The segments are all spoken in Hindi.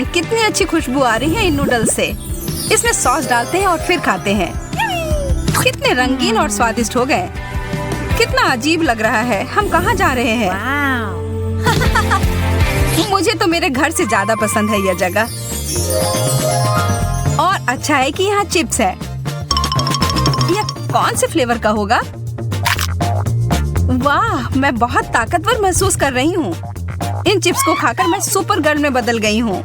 कितनी अच्छी खुशबू आ रही है इन नूडल्स से। इसमें सॉस डालते हैं और फिर खाते हैं। कितने रंगीन और स्वादिष्ट हो गए। कितना अजीब लग रहा है। हम कहाँ जा रहे हैं? मुझे तो मेरे घर से ज्यादा पसंद है यह जगह। और अच्छा है कि यहाँ चिप्स है। यह कौन से फ्लेवर का होगा? वाह, मैं बहुत ताकतवर महसूस कर रही हूँ। इन चिप्स को खाकर मैं सुपर गर्ल में बदल गई हूँ।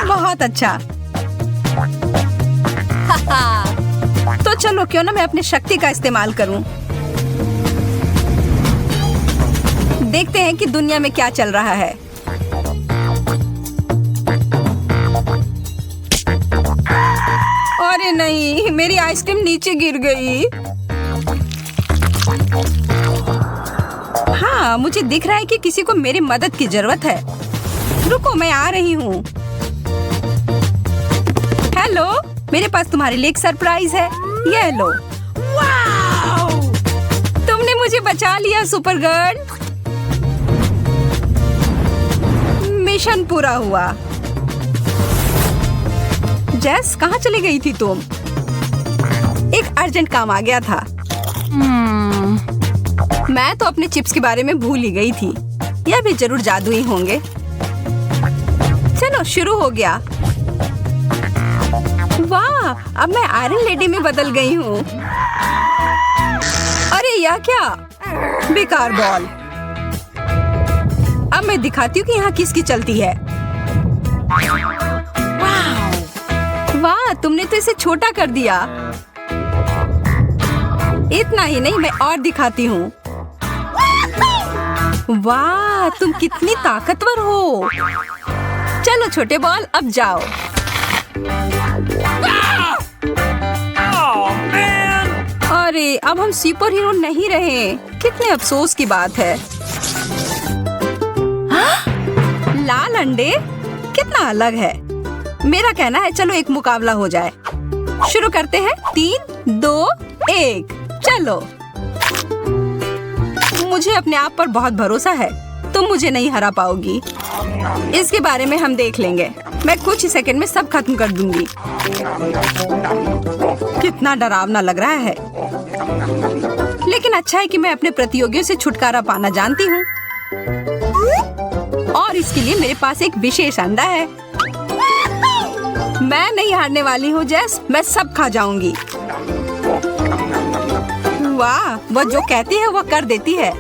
बहुत अच्छा। तो चलो क्यों ना मैं अपनी शक्ति का इस्तेमाल करूँ। देखते हैं कि दुनिया में क्या चल रहा है। अरे नहीं, मेरी आइसक्रीम नीचे गिर गई। हाँ, मुझे दिख रहा है कि किसी को मेरी मदद की जरूरत है। रुको, मैं आ रही हूँ। हेलो, मेरे पास तुम्हारे लिए एक सरप्राइज है। ये लो। वाव! तुमने मुझे बचा लिया सुपर गर्ल। मिशन पूरा हुआ। जेस, कहाँ चली गई थी तुम? एक अर्जेंट काम आ गया था। मैं तो अपने चिप्स के बारे में भूल ही गई थी। यह भी जरूर जादुई होंगे। चलो शुरू हो गया। वाह, अब मैं आयरन लेडी में बदल गई हूँ। अरे यह क्या? बेकार बॉल। अब मैं दिखाती हूँ कि यहाँ किसकी चलती है। वाह, तुमने तो इसे छोटा कर दिया। इतना ही नहीं, मैं और दिखाती हूँ। वाह, तुम कितनी ताकतवर हो। चलो छोटे बॉल, अब जाओ। अरे, अब हम सुपर हीरो नहीं रहे। कितने अफसोस की बात है। लाल अंडे कितना अलग है। मेरा कहना है चलो एक मुकाबला हो जाए। शुरू करते हैं। 3, 2, 1, चलो। मुझे अपने आप पर बहुत भरोसा है। तुम मुझे नहीं हरा पाओगी। इसके बारे में हम देख लेंगे। मैं कुछ ही सेकंड में सब खत्म कर दूंगी। कितना डरावना लग रहा है। लेकिन अच्छा है कि मैं अपने प्रतियोगियों से छुटकारा पाना जानती हूँ। और इसके लिए मेरे पास एक विशेष अंडा है। मैं नहीं हारने वाली हूँ जेस। मैं सब खा जाऊंगी। वाह, वह जो कहती है वह कर देती है।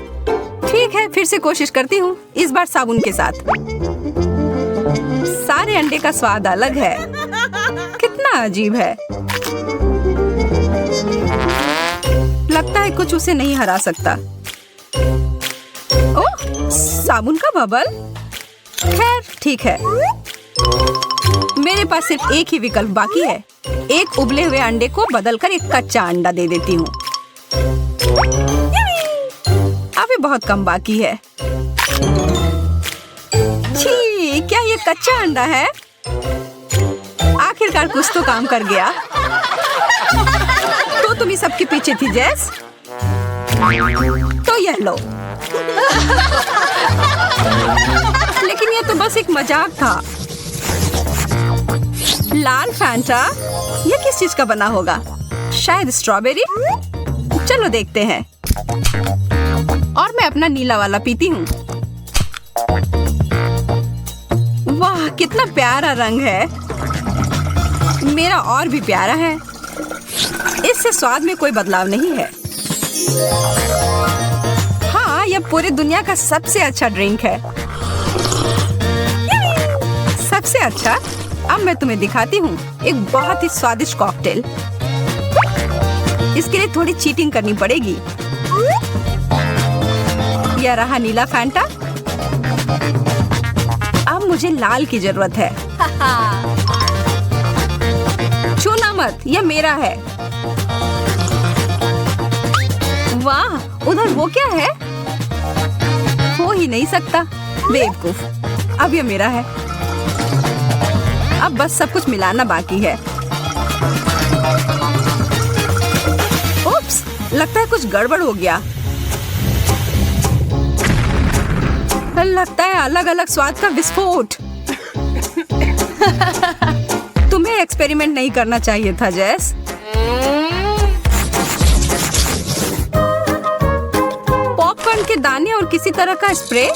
ठीक है, फिर से कोशिश करती हूँ। इस बार साबुन के साथ। सारे अंडे का स्वाद अलग है। कितना अजीब है। लगता है कुछ उसे नहीं हरा सकता। ओह, साबुन का बबल। खैर ठीक है। मेरे पास सिर्फ एक ही विकल्प बाकी है। एक उबले हुए अंडे को बदलकर एक कच्चा अंडा दे देती हूँ। अभी बहुत कम बाकी है। छी, क्या ये कच्चा अंडा है? आखिरकार कुछ तो काम कर गया। तो तुम ही सबके पीछे थी जेस। तो यह लो। लेकिन यह तो बस एक मजाक था। लाल फैंटा, यह किस चीज का बना होगा? शायद स्ट्रॉबेरी। चलो देखते हैं। और मैं अपना नीला वाला पीती हूँ। वाह, कितना प्यारा रंग है। मेरा और भी प्यारा है। इससे स्वाद में कोई बदलाव नहीं है। हाँ, यह पूरी दुनिया का सबसे अच्छा ड्रिंक है। सबसे अच्छा। अब मैं तुम्हें दिखाती हूँ एक बहुत ही स्वादिष्ट कॉकटेल। इसके लिए थोड़ी चीटिंग करनी पड़ेगी। यह रहा नीला फैंटा। अब मुझे लाल की जरूरत है। छूना मत, यह मेरा है। वाह, उधर वो क्या है? हो ही नहीं सकता। बेवकूफ। अब यह मेरा है। अब बस सब कुछ मिलाना बाकी है। उप्स, लगता है कुछ गड़बड़ हो गया। लगता है अलग अलग स्वाद का विस्फोट। तुम्हें एक्सपेरिमेंट नहीं करना चाहिए था जेस। पॉपकॉर्न के दाने और किसी तरह का स्प्रे।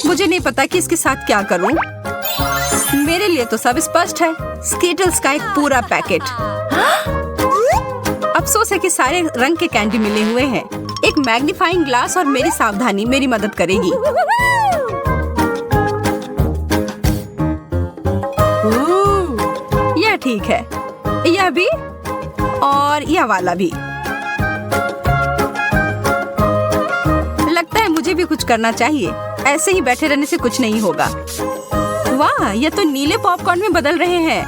मुझे नहीं पता कि इसके साथ क्या करूं। मेरे लिए तो सब स्पष्ट है। स्कीटल्स का एक पूरा पैकेट। अफसोस है कि सारे रंग के कैंडी मिले हुए हैं। एक मैग्नीफाइंग ग्लास और मेरी सावधानी मेरी मदद करेगी। यह ठीक है। यह भी और यह वाला भी। लगता है मुझे भी कुछ करना चाहिए। ऐसे ही बैठे रहने से कुछ नहीं होगा। वाह, यह तो नीले पॉपकॉर्न में बदल रहे हैं।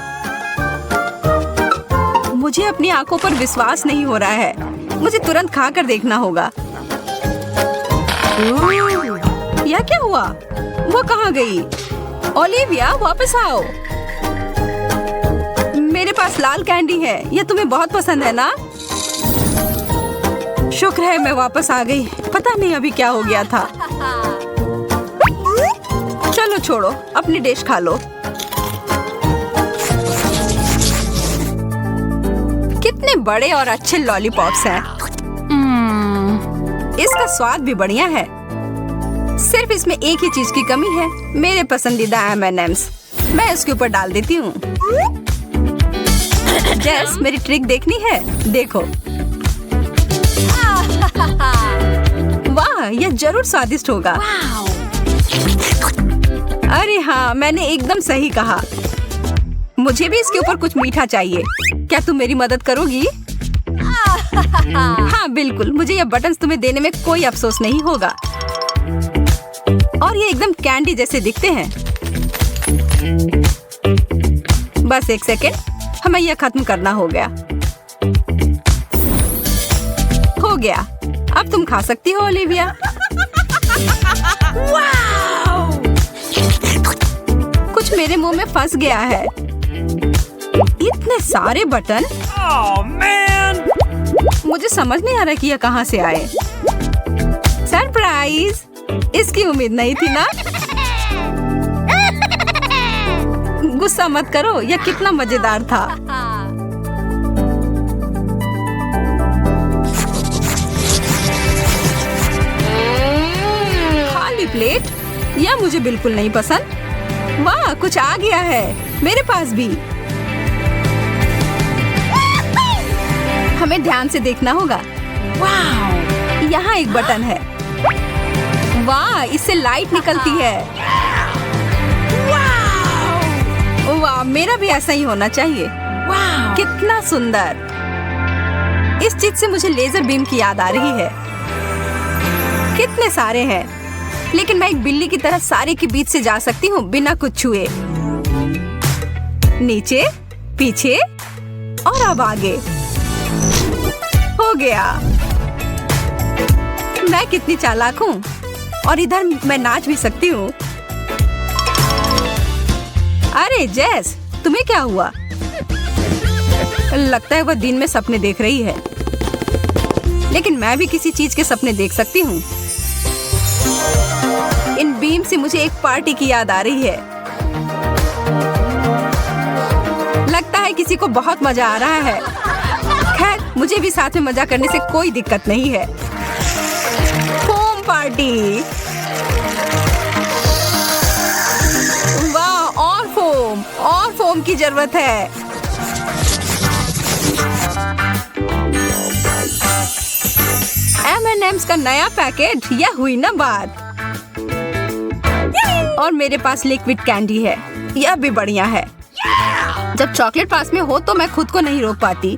मुझे अपनी आंखों पर विश्वास नहीं हो रहा है। मुझे तुरंत खाकर देखना होगा। यह क्या हुआ? वो कहाँ गई? ओलिविया, वापस आओ। मेरे पास लाल कैंडी है। यह तुम्हें बहुत पसंद है ना? शुक्र है मैं वापस आ गई। पता नहीं अभी क्या हो गया था। चलो छोड़ो, अपनी डिश खा लो। कितने बड़े और अच्छे लॉलीपॉप्स हैं। इसका स्वाद भी बढ़िया है। सिर्फ इसमें एक ही चीज की कमी है। मेरे पसंदीदा M&M's। मैं इसके ऊपर डाल देती हूँ। जेस, मेरी ट्रिक देखनी है? देखो। वाह, यह जरूर स्वादिष्ट होगा। अरे हाँ, मैंने एकदम सही कहा। मुझे भी इसके ऊपर कुछ मीठा चाहिए। क्या तुम मेरी मदद करोगी? हाँ बिल्कुल, मुझे यह बटन्स तुम्हें देने में कोई अफसोस नहीं होगा। और ये एकदम कैंडी जैसे दिखते हैं। बस एक सेकेंड, हमें यह खत्म करना हो गया। हो गया। अब तुम खा सकती हो ओलिविया। कुछ मेरे मुंह में फंस गया है। इतने सारे बटन। मुझे समझ नहीं आ रहा कि यह कहाँ से आए। सरप्राइज! इसकी उम्मीद नहीं थी ना? गुस्सा मत करो, यह कितना मजेदार था। खाली प्लेट? यह मुझे बिल्कुल नहीं पसंद। वाह, कुछ आ गया है मेरे पास भी। हमें ध्यान से देखना होगा। वाह, यहाँ एक बटन है। वाह, इससे लाइट निकलती है। वाह, मेरा भी ऐसा ही होना चाहिए। वाह, कितना सुंदर। इस चीज से मुझे लेजर बीम की याद आ रही है। कितने सारे हैं, लेकिन मैं एक बिल्ली की तरह सारे के बीच से जा सकती हूँ बिना कुछ छुए। नीचे, पीछे और अब आगे। हो गया। मैं कितनी चालाक हूँ। और इधर मैं नाच भी सकती हूँ। अरे जेस, तुम्हें क्या हुआ? लगता है वह दिन में सपने देख रही है। लेकिन मैं भी किसी चीज के सपने देख सकती हूँ। इन बीम से मुझे एक पार्टी की याद आ रही है। लगता है किसी को बहुत मजा आ रहा है। खैर, मुझे भी साथ में मजा करने से कोई दिक्कत नहीं है। Foam party. वाह, और फोम की जरूरत है। M&M's का नया पैकेट। यह हुई ना बात। और मेरे पास लिक्विड कैंडी है। यह भी बढ़िया है। जब चॉकलेट पास में हो तो मैं खुद को नहीं रोक पाती।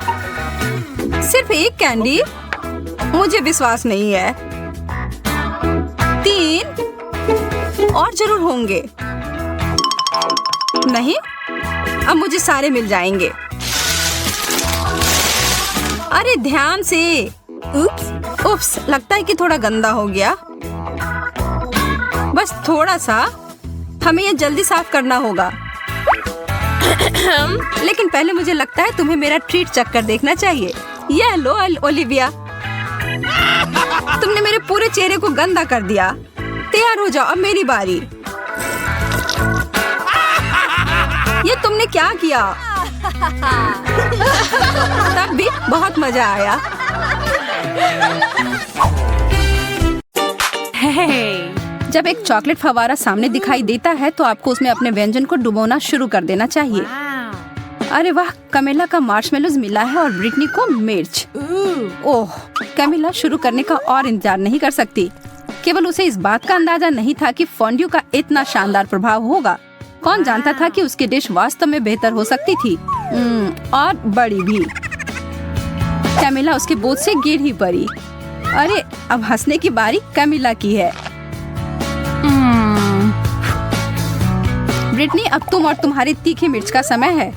सिर्फ एक कैंडी? मुझे विश्वास नहीं है। 3 और जरूर होंगे। नहीं, अब मुझे सारे मिल जाएंगे। अरे ध्यान से। उप्स, लगता है कि थोड़ा गंदा हो गया। बस थोड़ा सा। हमें यह जल्दी साफ करना होगा। लेकिन पहले मुझे लगता है तुम्हें मेरा ट्रीट चक्कर देखना चाहिए। यह लो ओलिविया। तुमने मेरे पूरे चेहरे को गंदा कर दिया। तैयार हो जाओ, अब मेरी बारी। ये तुमने तुमने क्या किया? तब भी बहुत मजा आया। जब एक चॉकलेट फव्वारा सामने दिखाई देता है तो आपको उसमें अपने व्यंजन को डुबोना शुरू कर देना चाहिए। अरे वाह, कैमिला का मार्शमेलोज मिला है और ब्रिटनी को मिर्च। ओह, कैमिला शुरू करने का और इंतजार नहीं कर सकती। केवल उसे इस बात का अंदाजा नहीं था कि फोंड्यू का इतना शानदार प्रभाव होगा। कौन जानता था कि उसकी डिश वास्तव में बेहतर हो सकती थी, और बड़ी भी। कैमिला उसके बोझ से गिर ही पड़ी। अरे, अब हंसने की बारी कैमिला की है। ब्रिटनी, अब तुम और तुम्हारी तीखी मिर्च का समय है।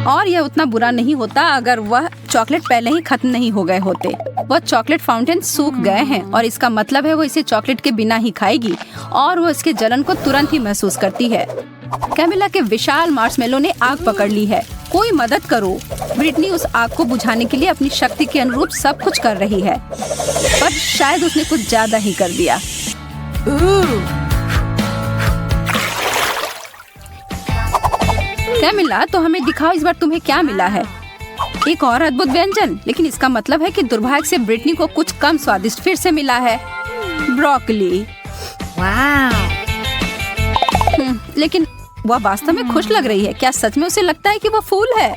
और यह उतना बुरा नहीं होता अगर वह चॉकलेट पहले ही खत्म नहीं हो गए होते। वह चॉकलेट फाउंटेन सूख गए हैं और इसका मतलब है वो इसे चॉकलेट के बिना ही खाएगी और वो इसके जलन को तुरंत ही महसूस करती है। कैमिला के विशाल मार्शमेलो ने आग पकड़ ली है। कोई मदद करो। ब्रिटनी उस आग को बुझाने के लिए अपनी शक्ति के अनुरूप सब कुछ कर रही है, पर शायद उसने कुछ ज्यादा ही कर दिया। कैमिला, तो हमें दिखाओ इस बार तुम्हें क्या मिला है। एक और अद्भुत व्यंजन, लेकिन इसका मतलब है कि दुर्भाग्य से ब्रिटनी को कुछ कम स्वादिष्ट फिर से मिला है, ब्रोकली। लेकिन वह वास्तव में खुश लग रही है। क्या सच में उसे लगता है कि वह फूल है?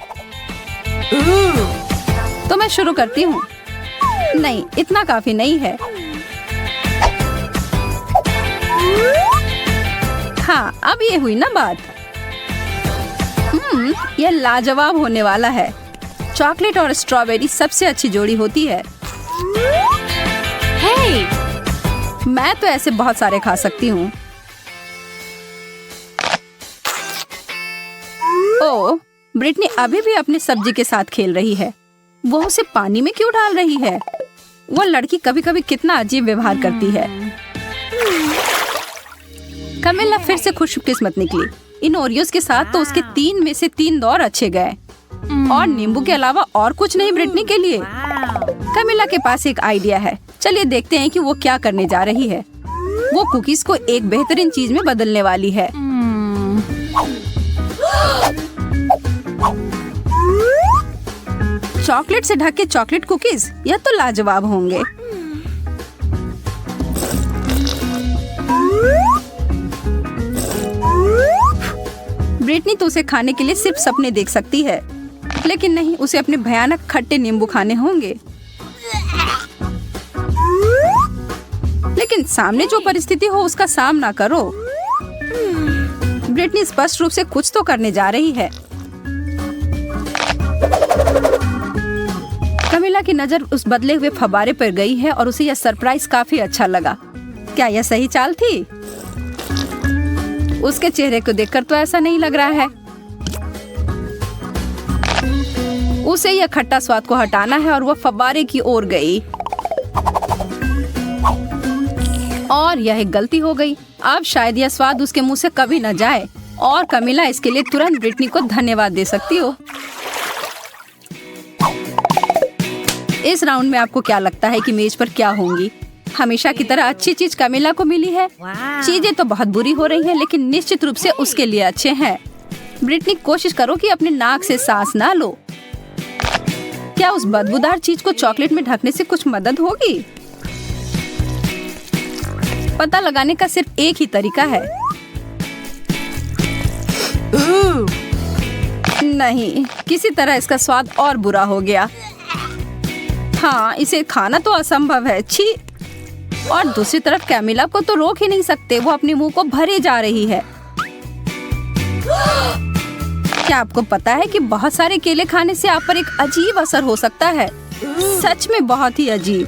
तो मैं शुरू करती हूँ। नहीं, इतना काफी नहीं है। हाँ, अब ये हुई ना बात। यह लाजवाब होने वाला है। चॉकलेट और स्ट्रॉबेरी सबसे अच्छी जोड़ी होती है। हे! मैं तो ऐसे बहुत सारे खा सकती हूँ। ओह, ब्रिटनी अभी भी अपनी सब्जी के साथ खेल रही है। वो उसे पानी में क्यों डाल रही है? वो लड़की कभी कभी कितना अजीब व्यवहार करती है। कैमिला फिर से खुशकिस्मत निकली। इन ओरियोस के साथ तो उसके 3 में से 3 दौर अच्छे गए, और नींबू के अलावा और कुछ नहीं ब्रिटनी के लिए। कैमिला के पास एक आइडिया है। चलिए देखते हैं कि वो क्या करने जा रही है। वो कुकीज को एक बेहतरीन चीज में बदलने वाली है। चॉकलेट से ढके चॉकलेट कुकीज, यह तो लाजवाब होंगे। ब्रिटनी तो उसे खाने के लिए सिर्फ सपने देख सकती है, लेकिन नहीं, उसे अपने भयानक खट्टे नींबू खाने होंगे। लेकिन सामने जो परिस्थिति हो उसका सामना करो। ब्रिटनी स्पष्ट रूप से कुछ तो करने जा रही है। कैमिला की नजर उस बदले हुए फव्वारे पर गई है और उसे यह सरप्राइज काफी अच्छा लगा। क्या यह सही चाल थी? उसके चेहरे को देखकर तो ऐसा नहीं लग रहा है। उसे यह खट्टा स्वाद को हटाना है और वह फव्वारे की ओर गई, और यह एक गलती हो गई। अब शायद यह स्वाद उसके मुंह से कभी न जाए, और कैमिला इसके लिए तुरंत ब्रिटनी को धन्यवाद दे सकती हो। इस राउंड में आपको क्या लगता है कि मेज पर क्या होंगी? हमेशा की तरह अच्छी चीज कैमिला को मिली है। चीजें तो बहुत बुरी हो रही हैं, लेकिन निश्चित रूप से उसके लिए अच्छे हैं। ब्रिटनी, कोशिश करो कि अपने नाक से सांस ना लो। क्या उस बदबूदार चीज को चॉकलेट में ढकने से कुछ मदद होगी? पता लगाने का सिर्फ एक ही तरीका है। नहीं, किसी तरह इसका स्वाद और बुरा हो गया। हाँ, इसे खाना तो असंभव है। छी! और दूसरी तरफ कैमिला को तो रोक ही नहीं सकते, वो अपने मुंह को भरे जा रही है। क्या आपको पता है कि बहुत सारे केले खाने से आप पर एक अजीब असर हो सकता है? सच में बहुत ही अजीब।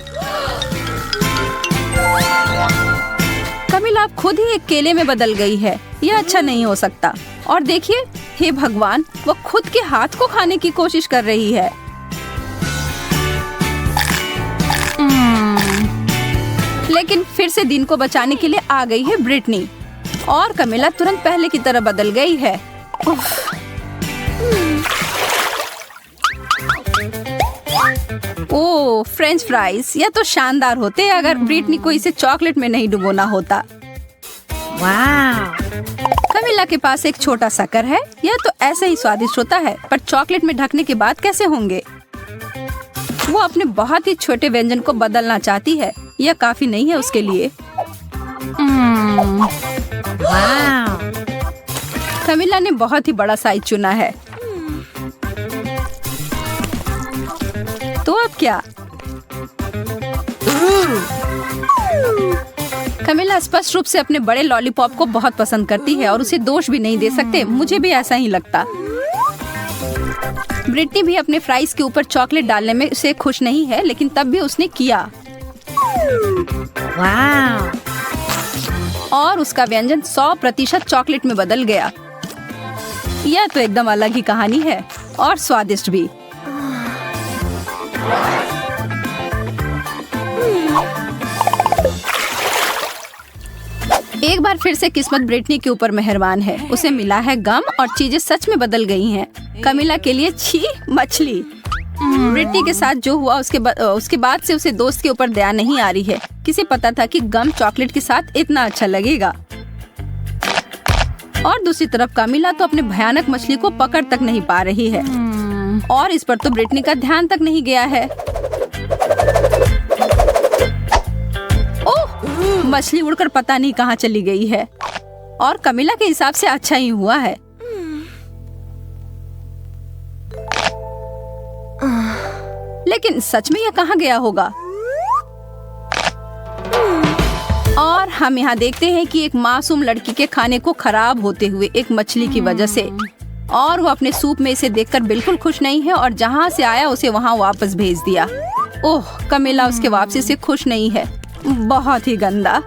कैमिला अब खुद ही एक केले में बदल गई है। यह अच्छा नहीं हो सकता। और देखिए, हे भगवान, वो खुद के हाथ को खाने की कोशिश कर रही है। लेकिन फिर से दिन को बचाने के लिए आ गई है ब्रिटनी, और कैमिला तुरंत पहले की तरह बदल गई है। ओह, फ्रेंच फ्राइज, यह तो शानदार होते अगर ब्रिटनी को इसे चॉकलेट में नहीं डुबोना होता। वाह! कैमिला कमिला के पास एक छोटा शक्कर है। यह तो ऐसे ही स्वादिष्ट होता है, पर चॉकलेट में ढकने के बाद कैसे होंगे? वो अपने बहुत ही छोटे व्यंजन को बदलना चाहती है। यह काफी नहीं है उसके लिए। कमिला ने बहुत ही बड़ा साइज चुना है। तो अब क्या? कमिला स्पष्ट रूप से अपने बड़े लॉलीपॉप को बहुत पसंद करती है और उसे दोष भी नहीं दे सकते। मुझे भी ऐसा ही लगता। ब्रिटनी भी अपने फ्राइज के ऊपर चॉकलेट डालने में उसे खुश नहीं है, लेकिन तब भी उसने किया। और उसका व्यंजन 100% चॉकलेट में बदल गया। यह तो एकदम अलग ही कहानी है और स्वादिष्ट भी। एक बार फिर से किस्मत ब्रिटनी के ऊपर मेहरबान है। उसे मिला है गम और चीजें सच में बदल गई हैं। कमिला के लिए छी मछली। ब्रिटनी के साथ जो हुआ उसके बाद से उसे दोस्त के ऊपर दया नहीं आ रही है। किसे पता था कि गम चॉकलेट के साथ इतना अच्छा लगेगा। और दूसरी तरफ कमिला तो अपने भयानक मछली को पकड़ तक नहीं पा रही है और इस पर तो ब्रिटनी का ध्यान तक नहीं गया है। ओह, मछली उड़कर पता नहीं कहाँ चली गई है। और कमिला के हिसाब से अच्छा ही हुआ है। लेकिन सच में यह कहाँ गया होगा? और हम यहाँ देखते हैं कि एक मासूम लड़की के खाने को खराब होते हुए एक मछली की वजह से, और वो अपने सूप में इसे देखकर बिल्कुल खुश नहीं है और जहाँ से आया उसे वहाँ वापस भेज दिया। ओह, कमिला उसके वापसी से खुश नहीं है। बहुत ही गंदा।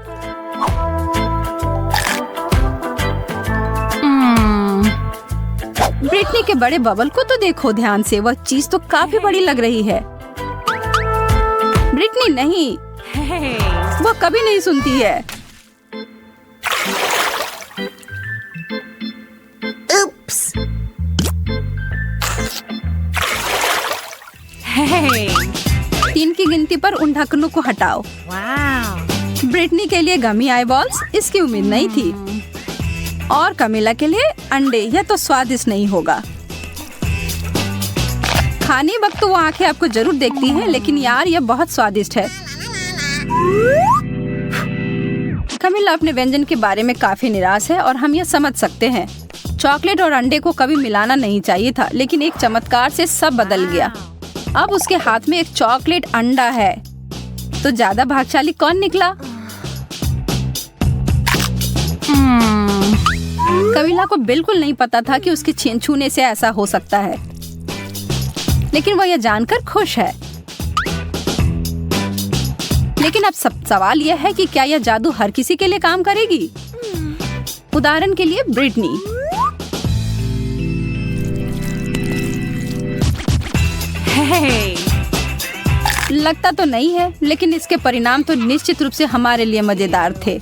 ब्रिटनी के बड़े बबल को तो देखो ध्यान से। वह चीज तो काफी बड़ी लग रही है। ब्रिटनी नहीं, वो कभी नहीं सुनती है। Oops. 3 की गिनती पर उन ढक्कनों को हटाओ। Wow. ब्रिटनी के लिए गमी आई बॉल्स, इसकी उम्मीद नहीं थी। और कमिला के लिए अंडे। यह तो स्वादिष्ट नहीं होगा। खाने वक्त तो वो आंखें आपको जरूर देखती हैं, लेकिन यार यह बहुत स्वादिष्ट है। कमिला अपने व्यंजन के बारे में काफी निराश है और हम यह समझ सकते हैं। चॉकलेट और अंडे को कभी मिलाना नहीं चाहिए था, लेकिन एक चमत्कार से सब बदल गया। अब उसके हाथ में एक चॉकलेट अंडा है। तो ज्यादा भाग्यशाली कौन निकला? कमिला को बिल्कुल नहीं पता था कि उसके छूने से ऐसा हो सकता है, लेकिन वह यह जानकर खुश है। लेकिन अब सवाल यह है कि क्या यह जादू हर किसी के लिए काम करेगी? उदाहरण के लिए ब्रिटनी। लगता तो नहीं है, लेकिन इसके परिणाम तो निश्चित रूप से हमारे लिए मजेदार थे।